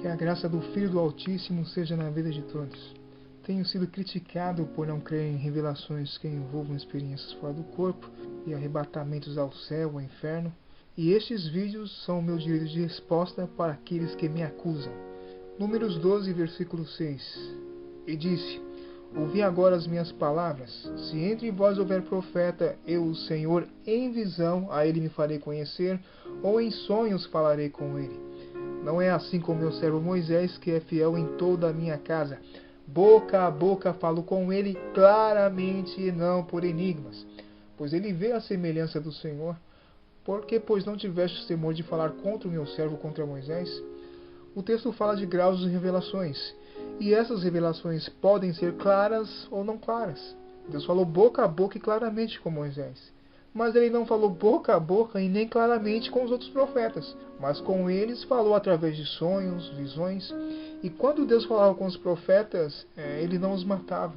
Que a graça do Filho do Altíssimo seja na vida de todos. Tenho sido criticado por não crer em revelações que envolvam experiências fora do corpo e arrebatamentos ao céu ou ao inferno, e estes vídeos são o meu direito de resposta para aqueles que me acusam. Números 12, versículo 6. E disse: Ouvi agora as minhas palavras. Se entre vós houver profeta, eu, o Senhor, em visão, a ele me farei conhecer, ou em sonhos falarei com ele. Não é assim com meu servo Moisés, que é fiel em toda a minha casa. Boca a boca falo com ele claramente e não por enigmas. Pois ele vê a semelhança do Senhor. Porque, pois, não tiveste temor de falar contra o meu servo, contra Moisés? O texto fala de graus de revelações. E essas revelações podem ser claras ou não claras. Deus falou boca a boca e claramente com Moisés. Mas ele não falou boca a boca e nem claramente com os outros profetas. Mas com eles falou através de sonhos, visões. E quando Deus falava com os profetas, ele não os matava.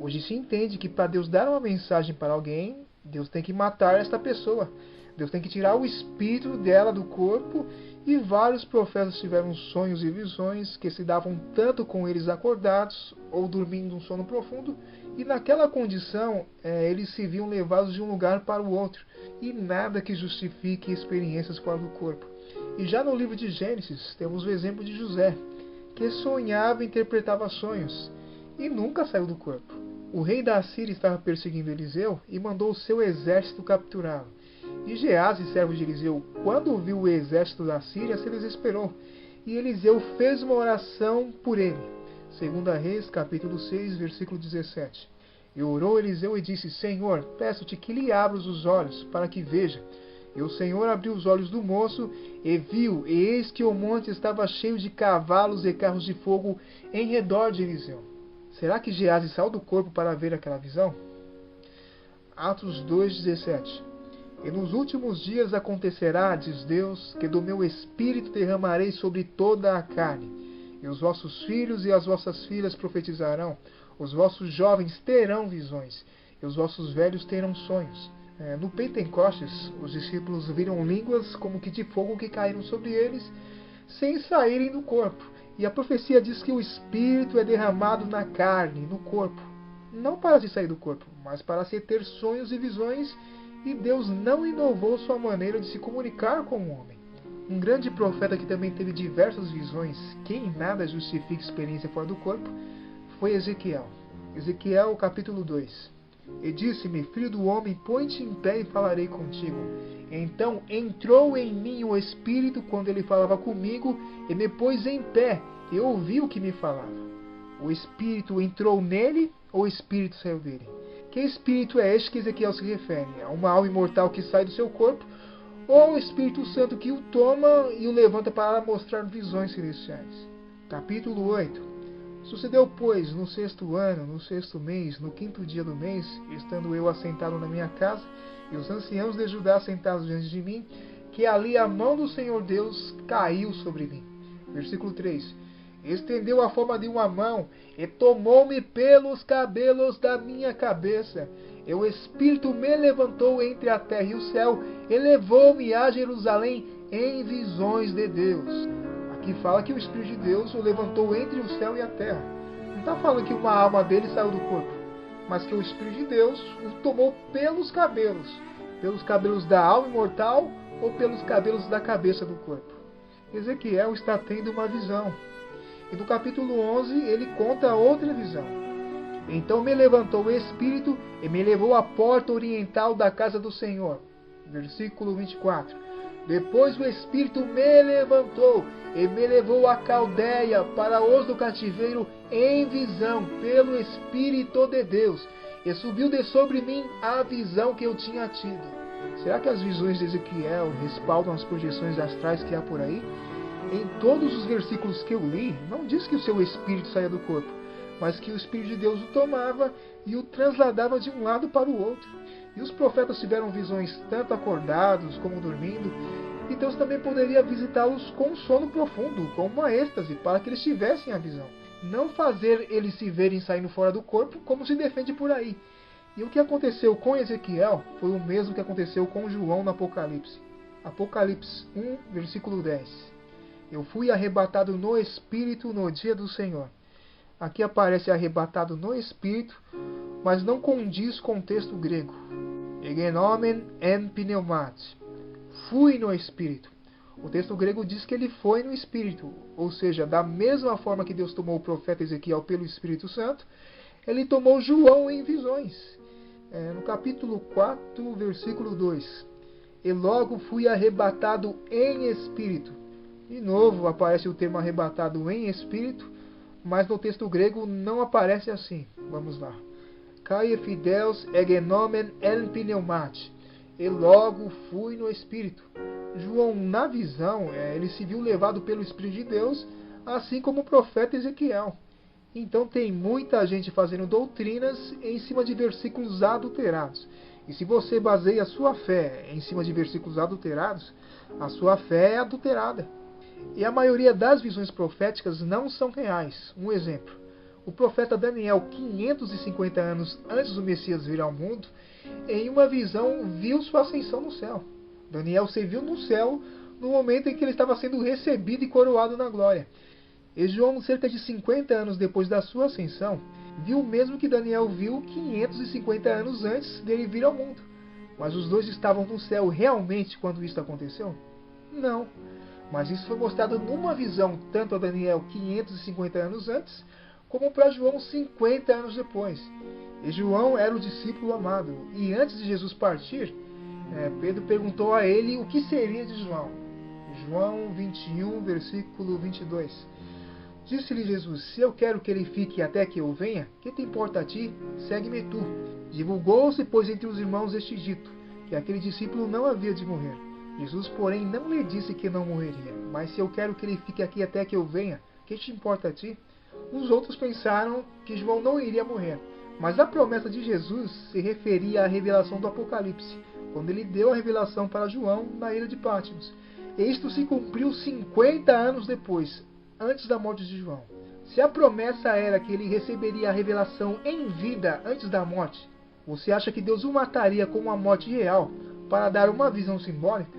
Hoje se entende que para Deus dar uma mensagem para alguém, Deus tem que matar esta pessoa. Deus tem que tirar o espírito dela do corpo. E vários profetas tiveram sonhos e visões que se davam tanto com eles acordados ou dormindo um sono profundo, e naquela condição eles se viam levados de um lugar para o outro, e nada que justifique experiências fora do corpo. E já no livro de Gênesis temos o exemplo de José, que sonhava e interpretava sonhos, e nunca saiu do corpo. O rei da Síria estava perseguindo Eliseu e mandou o seu exército capturá-lo. E Geazi, servo de Eliseu, quando viu o exército da Síria, se desesperou. E Eliseu fez uma oração por ele. 2 Reis, capítulo 6, versículo 17. E orou Eliseu e disse: Senhor, peço-te que lhe abras os olhos, para que veja. E o Senhor abriu os olhos do moço, e viu, e eis que o monte estava cheio de cavalos e carros de fogo em redor de Eliseu. Será que Geazi saiu do corpo para ver aquela visão? Atos 2:17. E nos últimos dias acontecerá, diz Deus, que do meu espírito derramarei sobre toda a carne. E os vossos filhos e as vossas filhas profetizarão, os vossos jovens terão visões, e os vossos velhos terão sonhos. No Pentecostes, os discípulos viram línguas como que de fogo que caíram sobre eles, sem saírem do corpo. E a profecia diz que o espírito é derramado na carne, no corpo. Não para se sair do corpo, mas para se ter sonhos e visões. E Deus não inovou sua maneira de se comunicar com o homem. Um grande profeta que também teve diversas visões, que em nada justifica experiência fora do corpo, foi Ezequiel. Ezequiel, capítulo 2. E disse-me: Filho do homem, põe-te em pé e falarei contigo. Então entrou em mim o Espírito quando ele falava comigo, e me pôs em pé, e ouvi o que me falava. O Espírito entrou nele, ou o Espírito saiu dele? Que espírito é este que Ezequiel se refere? A uma alma imortal que sai do seu corpo, ou o Espírito Santo que o toma e o levanta para mostrar visões celestiais? Capítulo 8. Sucedeu, pois, no 6º ano, no 6º mês, no 5º dia do mês, estando eu assentado na minha casa, e os anciãos de Judá sentados diante de mim, que ali a mão do Senhor Deus caiu sobre mim. Versículo 3. Estendeu a forma de uma mão e tomou-me pelos cabelos da minha cabeça. E o Espírito me levantou entre a terra e o céu e levou-me a Jerusalém em visões de Deus. Aqui fala que o Espírito de Deus o levantou entre o céu e a terra. Não está falando que uma alma dele saiu do corpo, mas que o Espírito de Deus o tomou pelos cabelos da alma imortal ou pelos cabelos da cabeça do corpo. Ezequiel está tendo uma visão. E no capítulo 11 ele conta outra visão. Então me levantou o Espírito e me levou à porta oriental da casa do Senhor. Versículo 24. Depois o Espírito me levantou e me levou à Caldeia para os do cativeiro em visão pelo Espírito de Deus. E subiu de sobre mim a visão que eu tinha tido. Será que as visões de Ezequiel respaldam as projeções astrais que há por aí? Em todos os versículos que eu li, não diz que o seu espírito saía do corpo, mas que o Espírito de Deus o tomava e o transladava de um lado para o outro. E os profetas tiveram visões tanto acordados como dormindo, e Deus também poderia visitá-los com um sono profundo, com uma êxtase, para que eles tivessem a visão. Não fazer eles se verem saindo fora do corpo, como se defende por aí. E o que aconteceu com Ezequiel foi o mesmo que aconteceu com João no Apocalipse. Apocalipse 1, versículo 10. Eu fui arrebatado no Espírito no dia do Senhor. Aqui aparece arrebatado no Espírito, mas não condiz com o texto grego. Egenomen en pneumati. Fui no Espírito. O texto grego diz que ele foi no Espírito, ou seja, da mesma forma que Deus tomou o profeta Ezequiel pelo Espírito Santo, ele tomou João em visões. No capítulo 4, versículo 2. E logo fui arrebatado em Espírito. De novo aparece o termo arrebatado em Espírito, mas no texto grego não aparece assim. Vamos lá. Kai fideus egenomen en pneumati. E logo fui no Espírito. João, na visão, ele se viu levado pelo Espírito de Deus, assim como o profeta Ezequiel. Então tem muita gente fazendo doutrinas em cima de versículos adulterados. E se você baseia a sua fé em cima de versículos adulterados, a sua fé é adulterada. E a maioria das visões proféticas não são reais. Um exemplo. O profeta Daniel, 550 anos antes do Messias vir ao mundo, em uma visão viu sua ascensão no céu. Daniel se viu no céu no momento em que ele estava sendo recebido e coroado na glória. E João, cerca de 50 anos depois da sua ascensão, viu o mesmo que Daniel viu 550 anos antes dele vir ao mundo. Mas os dois estavam no céu realmente quando isso aconteceu? Não. Mas isso foi mostrado numa visão tanto a Daniel 550 anos antes, como para João 50 anos depois. E João era o discípulo amado. E antes de Jesus partir, Pedro perguntou a ele o que seria de João. João 21, versículo 22. Disse-lhe Jesus: se eu quero que ele fique até que eu venha, que te importa a ti? Segue-me tu. Divulgou-se, pois, entre os irmãos este dito, que aquele discípulo não havia de morrer. Jesus, porém, não lhe disse que não morreria. Mas se eu quero que ele fique aqui até que eu venha, que te importa a ti? Os outros pensaram que João não iria morrer. Mas a promessa de Jesus se referia à revelação do Apocalipse, quando ele deu a revelação para João na ilha de Patmos. E isto se cumpriu 50 anos depois, antes da morte de João. Se a promessa era que ele receberia a revelação em vida antes da morte, você acha que Deus o mataria com uma morte real para dar uma visão simbólica?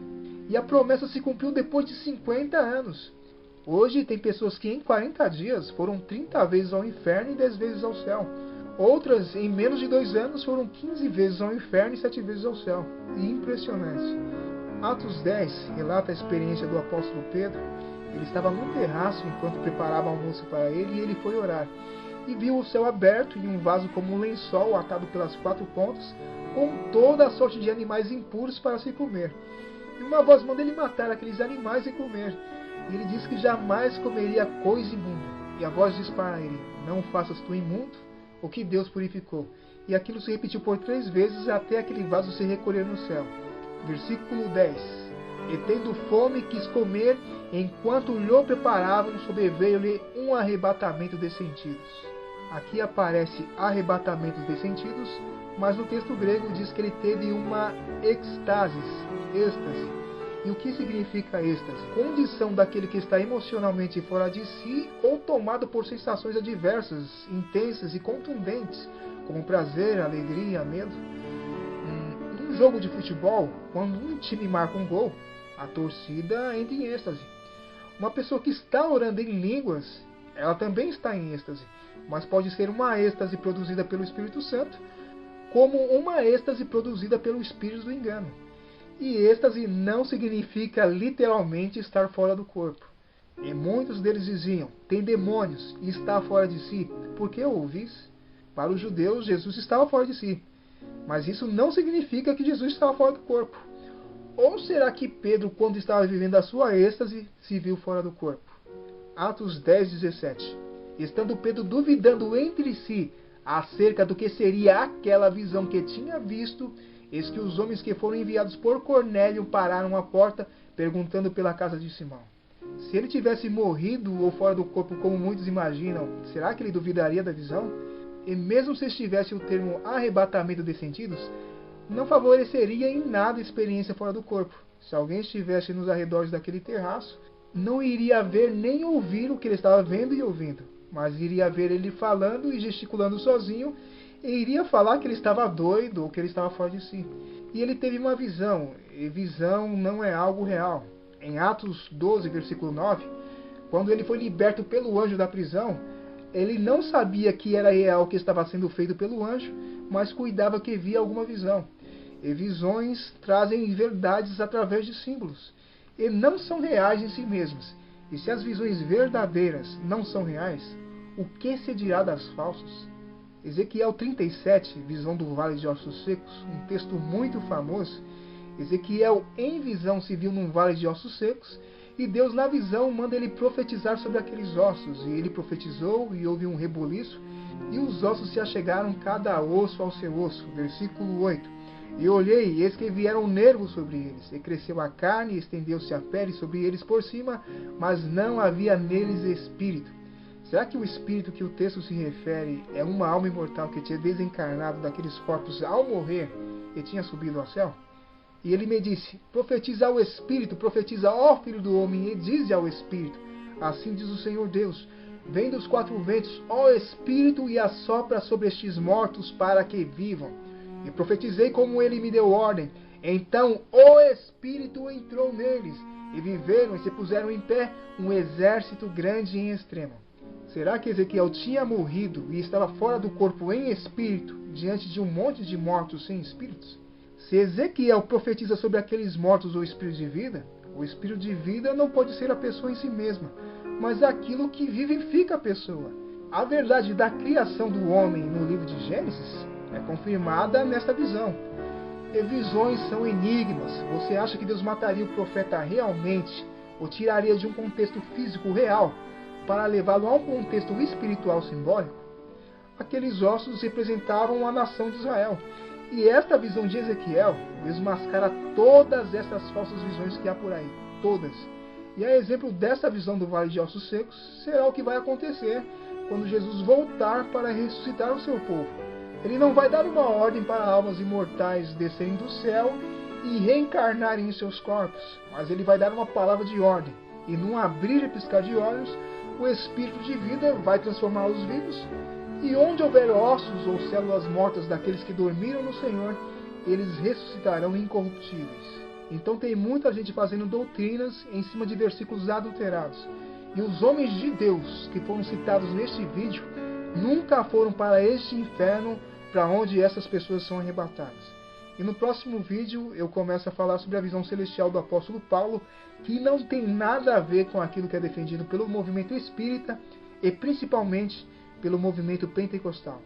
E a promessa se cumpriu depois de 50 anos. Hoje tem pessoas que em 40 dias foram 30 vezes ao inferno e 10 vezes ao céu. Outras, em menos de 2 anos, foram 15 vezes ao inferno e 7 vezes ao céu. Impressionante. Atos 10 relata a experiência do apóstolo Pedro. Ele estava num terraço enquanto preparava almoço para ele, e ele foi orar. E viu o céu aberto e um vaso como um lençol atado pelas 4 pontas, com toda a sorte de animais impuros para se comer. E uma voz manda ele matar aqueles animais e comer. E ele diz que jamais comeria coisa imunda. E a voz diz para ele: não faças tu imundo o que Deus purificou. E aquilo se repetiu por 3 vezes até aquele vaso se recolher no céu. Versículo 10. E tendo fome quis comer, enquanto lhe preparavam, sobreveio-lhe um arrebatamento de sentidos. Aqui aparece arrebatamento de sentidos, mas no texto grego diz que ele teve uma êxtase. E o que significa êxtase? Condição daquele que está emocionalmente fora de si ou tomado por sensações adversas, intensas e contundentes, como prazer, alegria, medo. Num jogo de futebol, quando um time marca um gol, a torcida entra em êxtase. Uma pessoa que está orando em línguas, ela também está em êxtase, mas pode ser uma êxtase produzida pelo Espírito Santo, como uma êxtase produzida pelo espírito do engano. E êxtase não significa literalmente estar fora do corpo. E muitos deles diziam: tem demônios e está fora de si. Por que o ouvis? Para os judeus, Jesus estava fora de si. Mas isso não significa que Jesus estava fora do corpo. Ou será que Pedro, quando estava vivendo a sua êxtase, se viu fora do corpo? Atos 10, 17. Estando Pedro duvidando entre si acerca do que seria aquela visão que tinha visto, eis que os homens que foram enviados por Cornélio pararam à porta, perguntando pela casa de Simão. Se ele tivesse morrido ou fora do corpo, como muitos imaginam, será que ele duvidaria da visão? E mesmo se estivesse o termo arrebatamento de sentidos, não favoreceria em nada a experiência fora do corpo. Se alguém estivesse nos arredores daquele terraço, não iria ver nem ouvir o que ele estava vendo e ouvindo, mas iria ver ele falando e gesticulando sozinho, e iria falar que ele estava doido ou que ele estava fora de si. E ele teve uma visão, e visão não é algo real. em Atos 12, versículo 9, quando ele foi liberto pelo anjo da prisão, ele não sabia que era real o que estava sendo feito pelo anjo, mas cuidava que via alguma visão. E visões trazem verdades através de símbolos, e não são reais em si mesmas. E se as visões verdadeiras não são reais, o que se dirá das falsas? Ezequiel 37, visão do vale de ossos secos, um texto muito famoso. Ezequiel, em visão, se viu num vale de ossos secos, e Deus, na visão, manda ele profetizar sobre aqueles ossos. E ele profetizou, e houve um reboliço, e os ossos se achegaram cada osso ao seu osso. Versículo 8. E olhei, e eis que vieram nervos sobre eles, e cresceu a carne, e estendeu-se a pele sobre eles por cima, mas não havia neles espírito. Será que o espírito que o texto se refere é uma alma imortal que tinha desencarnado daqueles corpos ao morrer e tinha subido ao céu? E ele me disse: profetiza ao Espírito, profetiza, ó Filho do Homem, e dize ao Espírito: assim diz o Senhor Deus, vem dos quatro ventos, ó Espírito, e assopra sobre estes mortos para que vivam. E profetizei como ele me deu ordem. Então o Espírito entrou neles, e viveram e se puseram em pé um exército grande em extremo. Será que Ezequiel tinha morrido e estava fora do corpo em espírito, diante de um monte de mortos sem espíritos? Se Ezequiel profetiza sobre aqueles mortos o espírito de vida, o espírito de vida não pode ser a pessoa em si mesma, mas aquilo que vivifica a pessoa. A verdade da criação do homem no livro de Gênesis é confirmada nesta visão. E visões são enigmas. Você acha que Deus mataria o profeta realmente, ou tiraria de um contexto físico real, para levá-lo a um contexto espiritual simbólico? Aqueles ossos representavam a nação de Israel. E esta visão de Ezequiel desmascara todas essas falsas visões que há por aí. Todas. E a exemplo dessa visão do Vale de Ossos Secos, será o que vai acontecer quando Jesus voltar para ressuscitar o seu povo. Ele não vai dar uma ordem para almas imortais descerem do céu e reencarnarem em seus corpos, mas ele vai dar uma palavra de ordem. E num abrir e piscar de olhos, o espírito de vida vai transformar os vivos. E onde houver ossos ou células mortas daqueles que dormiram no Senhor, eles ressuscitarão incorruptíveis. Então tem muita gente fazendo doutrinas em cima de versículos adulterados. E os homens de Deus que foram citados neste vídeo nunca foram para este inferno para onde essas pessoas são arrebatadas. E no próximo vídeo eu começo a falar sobre a visão celestial do apóstolo Paulo, que não tem nada a ver com aquilo que é defendido pelo movimento espírita e principalmente pelo movimento pentecostal.